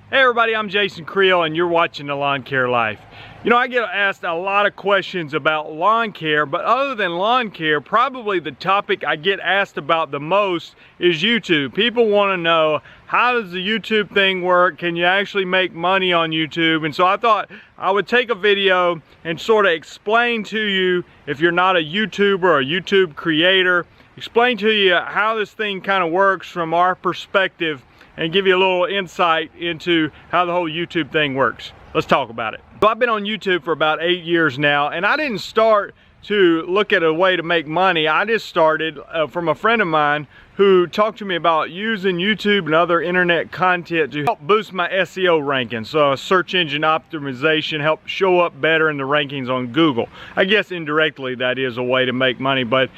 Hey everybody, I'm Jason Creel and you're watching The Lawn Care Life. You know, I get asked a lot of questions about lawn care, but other than lawn care, probably the topic I get asked about the most is YouTube. People want to know, how does the YouTube thing work? Can you actually make money on YouTube? And so I thought I would take a video and sort of explain to you, if you're not a YouTuber or a YouTube creator, explain to you how this thing kind of works from our perspective and give you a little insight into how the whole YouTube thing works. Let's talk about it. So I've been on YouTube for about 8 years now, and I didn't start to look at a way to make money. I just started from a friend of mine who talked to me about using YouTube and other internet content to help boost my SEO rankings. So search engine optimization, help show up better in the rankings on Google. I guess indirectly that is a way to make money, but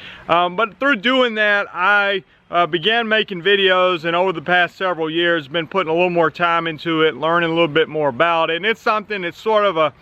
through doing that, I began making videos, and over the past several years been putting a little more time into it, learning a little bit more about it, and it's something that's sort of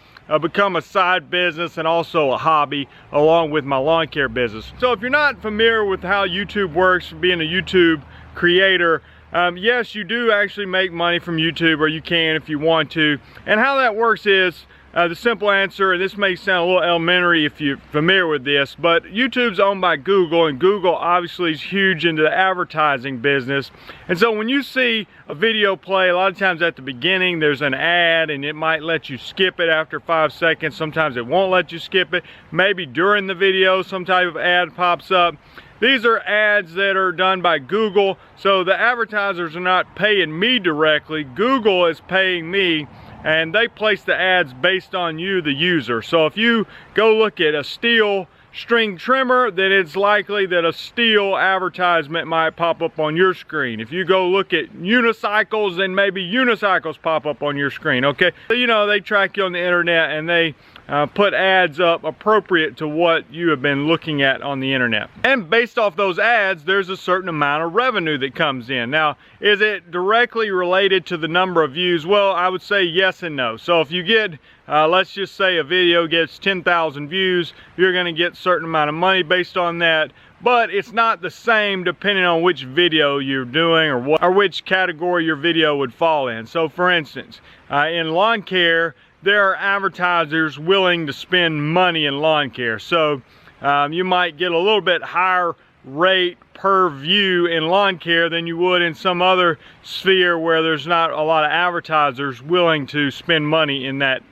become a side business and also a hobby along with my lawn care business. So if you're not familiar with how YouTube works, being a YouTube creator, yes, you do actually make money from YouTube, or you can if you want to. And how that works is, the simple answer, and this may sound a little elementary if you're familiar with this, but YouTube's owned by Google, and Google obviously is huge into the advertising business. And so when you see a video play, a lot of times at the beginning there's an ad, and it might let you skip it after 5 seconds. Sometimes it won't let you skip it. Maybe during the video some type of ad pops up. These are ads that are done by Google, so the advertisers are not paying me directly. Google is paying me, and they place the ads based on you, the user. So if you go look at a steel string trimmer, then it's likely that a steel advertisement might pop up on your screen. If you go look at unicycles, then maybe unicycles pop up on your screen, okay? So, you know, they track you on the internet, and they put ads up appropriate to what you have been looking at on the internet. And based off those ads, there's a certain amount of revenue that comes in. Now, is it directly related to the number of views? Well, I would say yes and no. So if you get, let's just say a video gets 10,000 views, you're gonna get a certain amount of money based on that. But it's not the same depending on which video you're doing, or which category your video would fall in. So for instance, in lawn care, there are advertisers willing to spend money in lawn care. So you might get a little bit higher rate per view in lawn care than you would in some other sphere where there's not a lot of advertisers willing to spend money in that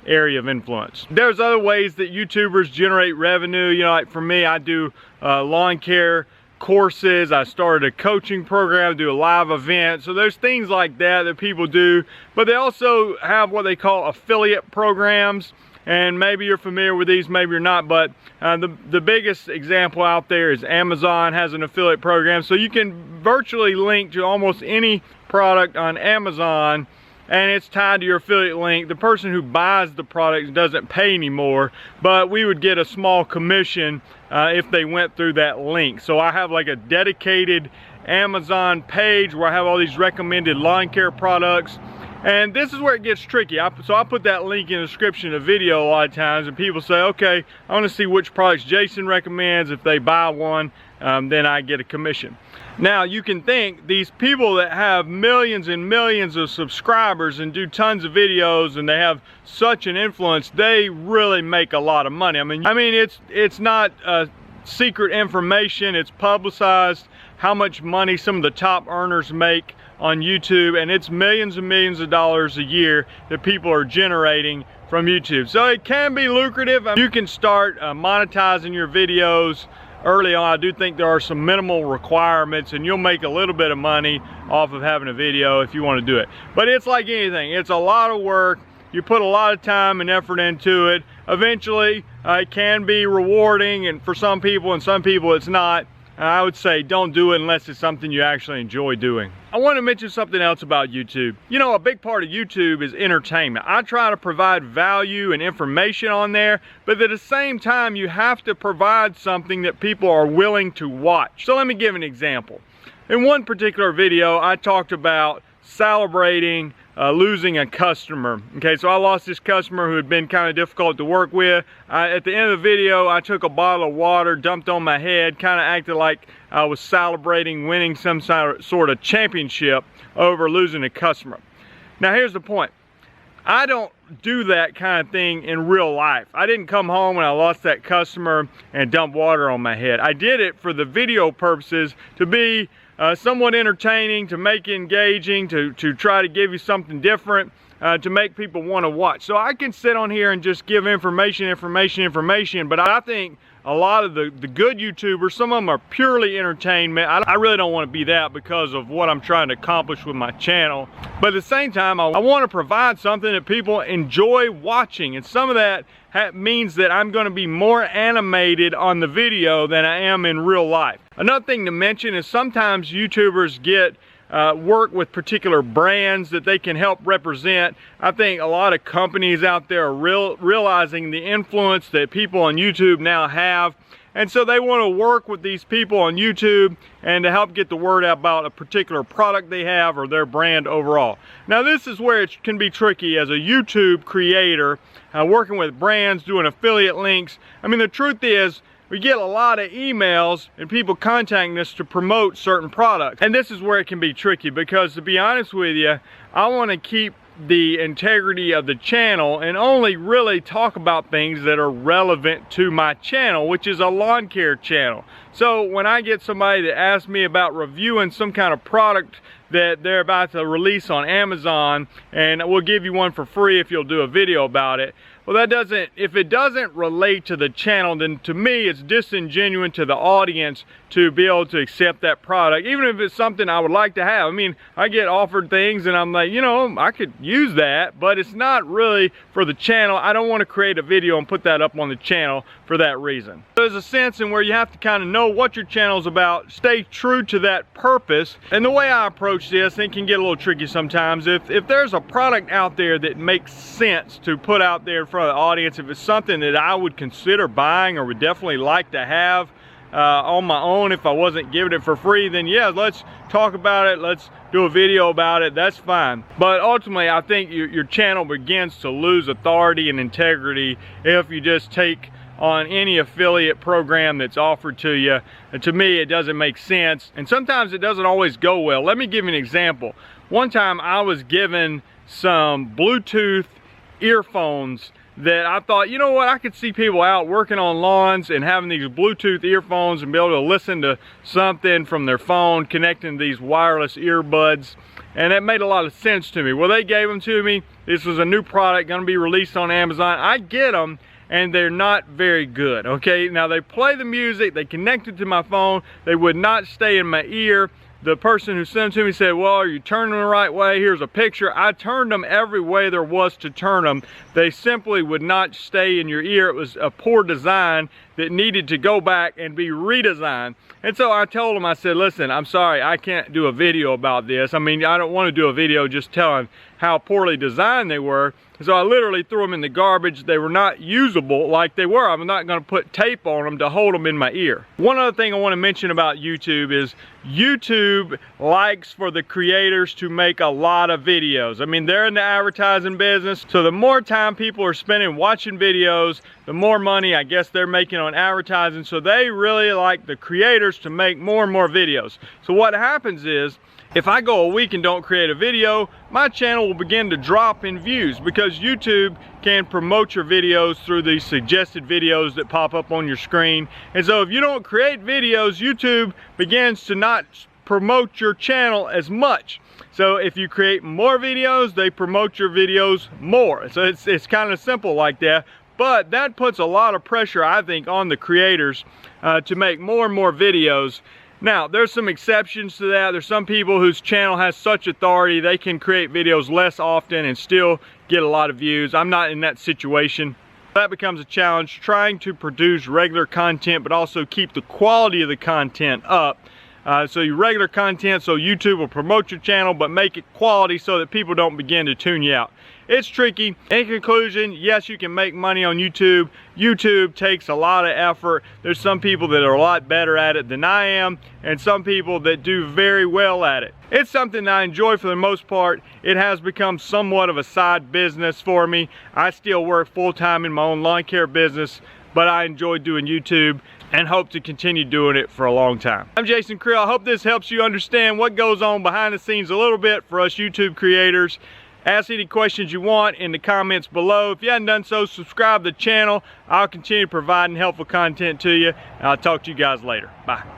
area of influence. There's other ways that YouTubers generate revenue. You know, like for me, I do lawn care courses. I started a coaching program, do a live event. So there's things like that that people do, but they also have what they call affiliate programs. And maybe you're familiar with these, maybe you're not, but the biggest example out there is Amazon has an affiliate program. So you can virtually link to almost any product on Amazon, and it's tied to your affiliate link. The person who buys the product doesn't pay anymore, but we would get a small commission if they went through that link. So I have like a dedicated Amazon page where I have all these recommended lawn care products. And this is where it gets tricky. So I put that link in the description of the video a lot of times, and people say, okay, I want to see which products Jason recommends. If they buy one, then I get a commission. Now you can think, these people that have millions and millions of subscribers and do tons of videos, and they have such an influence, they really make a lot of money. I mean it's not secret information. It's publicized how much money some of the top earners make on YouTube, and it's millions and millions of dollars a year that people are generating from YouTube. So it can be lucrative. You can start monetizing your videos early on. I do think there are some minimal requirements, and you'll make a little bit of money off of having a video if you want to do it. But it's like anything, it's a lot of work. You put a lot of time and effort into it. Eventually it can be rewarding, and for some people, and some people it's not. I would say don't do it unless it's something you actually enjoy doing. I want to mention something else about YouTube. You know, a big part of YouTube is entertainment. I try to provide value and information on there, but at the same time, you have to provide something that people are willing to watch. So let me give an example. In one particular video, I talked about celebrating losing a customer. Okay, so I lost this customer who had been kind of difficult to work with. At the end of the video, I took a bottle of water, dumped on my head, kind of acted like I was celebrating winning some sort of championship over losing a customer. Now here's the point. I don't do that kind of thing in real life. I didn't come home when I lost that customer and dump water on my head. I did it for the video purposes, to be somewhat entertaining, to make it engaging, to try to give you something different, to make people want to watch. So I can sit on here and just give information, but I think a lot of the good YouTubers, some of them are purely entertainment. I really don't want to be that because of what I'm trying to accomplish with my channel. But at the same time, I want to provide something that people enjoy watching. And some of that means that I'm going to be more animated on the video than I am in real life. Another thing to mention is sometimes YouTubers get work with particular brands that they can help represent. I think a lot of companies out there are realizing the influence that people on YouTube now have, and so they want to work with these people on YouTube and to help get the word out about a particular product they have or their brand overall. Now this is where it can be tricky as a YouTube creator, working with brands, doing affiliate links. I mean, the truth is, we get a lot of emails and people contacting us to promote certain products. And this is where it can be tricky, because to be honest with you, I want to keep the integrity of the channel and only really talk about things that are relevant to my channel, which is a lawn care channel. So when I get somebody that asks me about reviewing some kind of product that they're about to release on Amazon, and we'll give you one for free if you'll do a video about it. Well, if it doesn't relate to the channel, then to me it's disingenuous to the audience to be able to accept that product, even if it's something I would like to have. I mean, I get offered things and I'm like, you know, I could use that, but it's not really for the channel. I don't want to create a video and put that up on the channel for that reason. There's a sense in where you have to kind of know what your channel's about, stay true to that purpose. And the way I approach this, it can get a little tricky sometimes. If there's a product out there that makes sense to put out there in front of the audience, if it's something that I would consider buying or would definitely like to have on my own if I wasn't giving it for free, then yeah, let's talk about it, let's do a video about it, that's fine. But ultimately, I think your channel begins to lose authority and integrity if you just take on any affiliate program that's offered to you. And to me, it doesn't make sense, and sometimes it doesn't always go well. Let me give you an example. One time I was given some Bluetooth earphones that I thought, you know what, I could see people out working on lawns and having these Bluetooth earphones and be able to listen to something from their phone, connecting these wireless earbuds, and that made a lot of sense to me. Well, they gave them to me. This was a new product going to be released on Amazon. I get them, and they're not very good, okay? Now, they play the music, they connected to my phone, they would not stay in my ear. The person who sent them to me said, well, are you turning them the right way? Here's a picture. I turned them every way there was to turn them. They simply would not stay in your ear. It was a poor design that needed to go back and be redesigned. And so I told them, I said, listen, I'm sorry, I can't do a video about this. I mean, I don't want to do a video just telling how poorly designed they were. So I literally threw them in the garbage. They were not usable like they were. I'm not going to put tape on them to hold them in my ear. One other thing I want to mention about YouTube is YouTube likes for the creators to make a lot of videos. I mean, they're in the advertising business, so the more time people are spending watching videos, the more money I guess they're making on advertising. So they really like the creators to make more and more videos. So what happens is, if I go a week and don't create a video, my channel will begin to drop in views, because YouTube can promote your videos through these suggested videos that pop up on your screen. And so if you don't create videos, YouTube begins to not promote your channel as much. So if you create more videos, they promote your videos more. So it's kind of simple like that. But that puts a lot of pressure, I think, on the creators to make more and more videos. Now, there's some exceptions to that. There's some people whose channel has such authority they can create videos less often and still get a lot of views. I'm not in that situation. That becomes a challenge, trying to produce regular content but also keep the quality of the content up. So your regular content, so YouTube will promote your channel but make it quality so that people don't begin to tune you out. It's tricky. In conclusion, yes, you can make money on YouTube. YouTube takes a lot of effort. There's some people that are a lot better at it than I am, and some people that do very well at it. It's something that I enjoy for the most part. It has become somewhat of a side business for me. I still work full-time in my own lawn care business, but I enjoy doing YouTube and hope to continue doing it for a long time. I'm Jason Creel. I hope this helps you understand what goes on behind the scenes a little bit for us YouTube creators. Ask any questions you want in the comments below. If you haven't done so, subscribe to the channel. I'll continue providing helpful content to you, and I'll talk to you guys later. Bye.